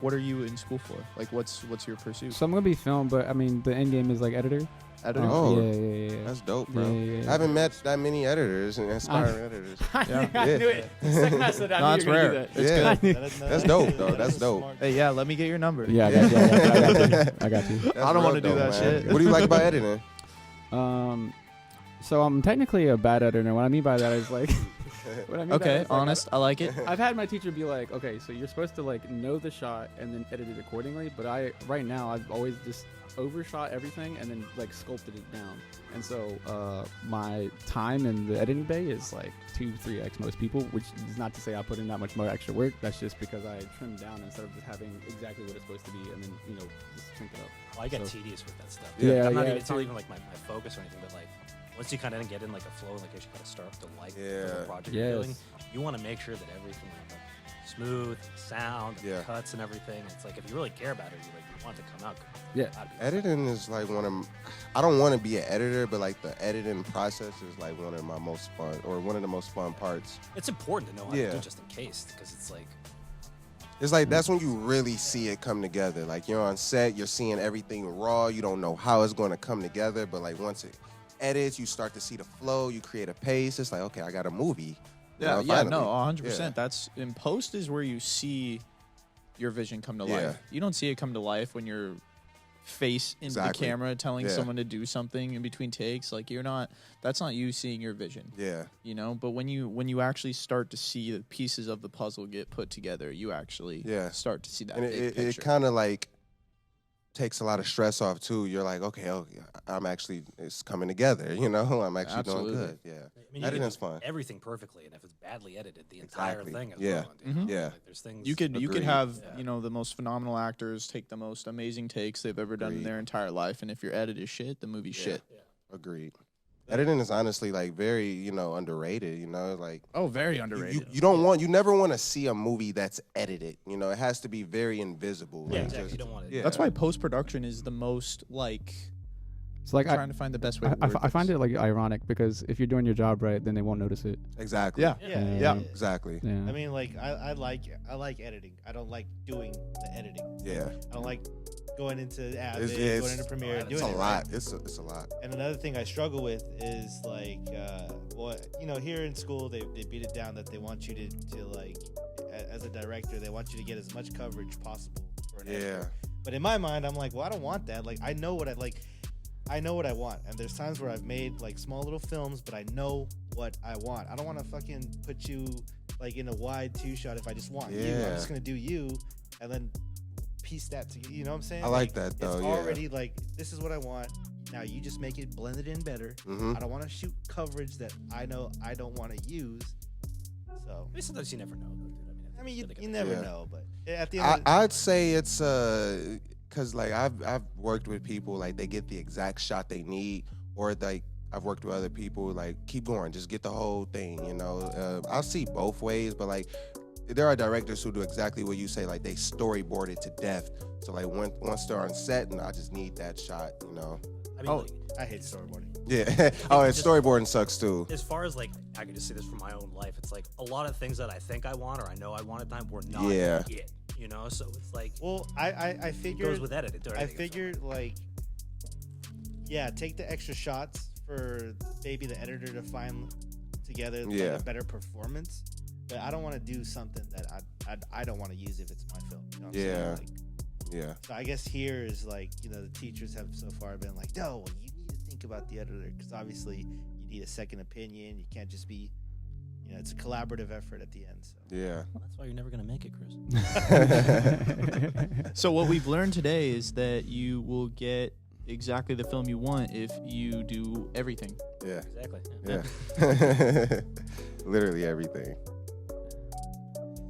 what are you in school for? Like, what's your pursuit? So I'm gonna be film, but I mean the end game is like editor. Editor? Oh, yeah. That's dope, bro. Yeah. I haven't met that many editors and aspiring editors. I knew it. The second I said that, I knew That's you were gonna rare. do that. Yeah. That's dope, though. That's dope. Hey, yeah, let me get your number. Yeah, I got you. I got you. That's I don't real wanna do dope, that man. shit. What do you like about editing? So I'm technically a bad editor. What I mean by that is like, what I mean by that Okay, is, like, honest. I like it. I've had my teacher be like, okay, so you're supposed to like know the shot and then edit it accordingly. But right now I've always just overshot everything and then like sculpted it down. And so my time in the editing bay is like 2-3x most people, which is not to say I put in that much more extra work. That's just because I trimmed down instead of just having exactly what it's supposed to be and then just sync it up. Well, I get tedious with that stuff. Yeah, It's not even like my focus or anything, but like once you kind of get in like a flow, like you kind of start to like the project you're doing, you want to make sure that everything like smooth, sound, cuts and everything. It's like if you really care about it, you want it to come out good. Yeah. Editing is like I don't want to be an editor, but like the editing process is like one of my most fun, or one of the most fun parts. It's important to know how to do just in case, because it's like that's when you really see it come together. Like you're on set, you're seeing everything raw. You don't know how it's going to come together, but like once it edits, you start to see the flow. You create a pace. It's like, okay, I got a movie. Yeah, finally. no, 100%. That's in post is where you see your vision come to life. You don't see it come to life when you're face into the camera telling someone to do something in between takes. Like that's not you seeing your vision. Yeah. You know, but when you actually start to see the pieces of the puzzle get put together, you actually start to see that and big picture. It kind of like takes a lot of stress off too. You're like, okay, it's coming together, you know? I'm actually doing good. Yeah. I mean, editing's fun. Everything perfectly, and if it's badly edited, the entire thing is ruined. Like, there's things you could have the most phenomenal actors take the most amazing takes they've ever done in their entire life, and if your edit is shit, the movie's shit. Yeah. Agreed. Editing is honestly like very, underrated, like very underrated. You never want to see a movie that's edited, it has to be very invisible. Yeah, exactly. You don't want it. That's why post-production is the most it's like trying to find the best way. I find it like ironic because if you're doing your job right, then they won't notice it. Exactly. Yeah. Exactly. Yeah. I mean, like I like editing. I don't like doing the editing. Yeah. I don't like going into Avid, going into Premiere, doing it's it. a lot. Right? It's a lot. And another thing I struggle with is like, here in school they beat it down that they want you to like, as a director, they want you to get as much coverage possible for an editor. But in my mind, I'm like, well, I don't want that. Like, I know what I like. I know what I want, and there's times where I've made like small little films, but I know what I want. I don't want to fucking put you like in a wide 2-shot if I just want you. I'm just gonna do you, and then piece that together. You know what I'm saying? I like that though. It's already like, this is what I want. Now you just make it blended in better. I don't want to shoot coverage that I know I don't want to use. So I mean, sometimes you never know, though, dude. I mean, you never know, but at the end, I'd say it's because like I've worked with people, like they get the exact shot they need, or like I've worked with other people, like keep going, just get the whole thing, I'll see both ways, but like there are directors who do exactly what you say, like they storyboard it to death. So like once they're on set, and I just need that shot, I mean, I hate storyboarding. Yeah. And storyboarding sucks too. As far as like, I can just say this from my own life. It's like a lot of things that I think I want or I know I want at time were not it. So it's like, well, I figured it goes with edit. I figured like, take the extra shots for maybe the editor to find together like a better performance. But I don't want to do something that I don't want to use if it's my film. You know what I'm saying? Yeah. So I guess here is like, the teachers have so far been like, no, you need to think about the editor, because obviously you need a second opinion. You can't just be, it's a collaborative effort at the end. So. Yeah. Well, that's why you're never going to make it, Cruz. So what we've learned today is that you will get exactly the film you want if you do everything. Yeah. Exactly. Yeah. Literally everything.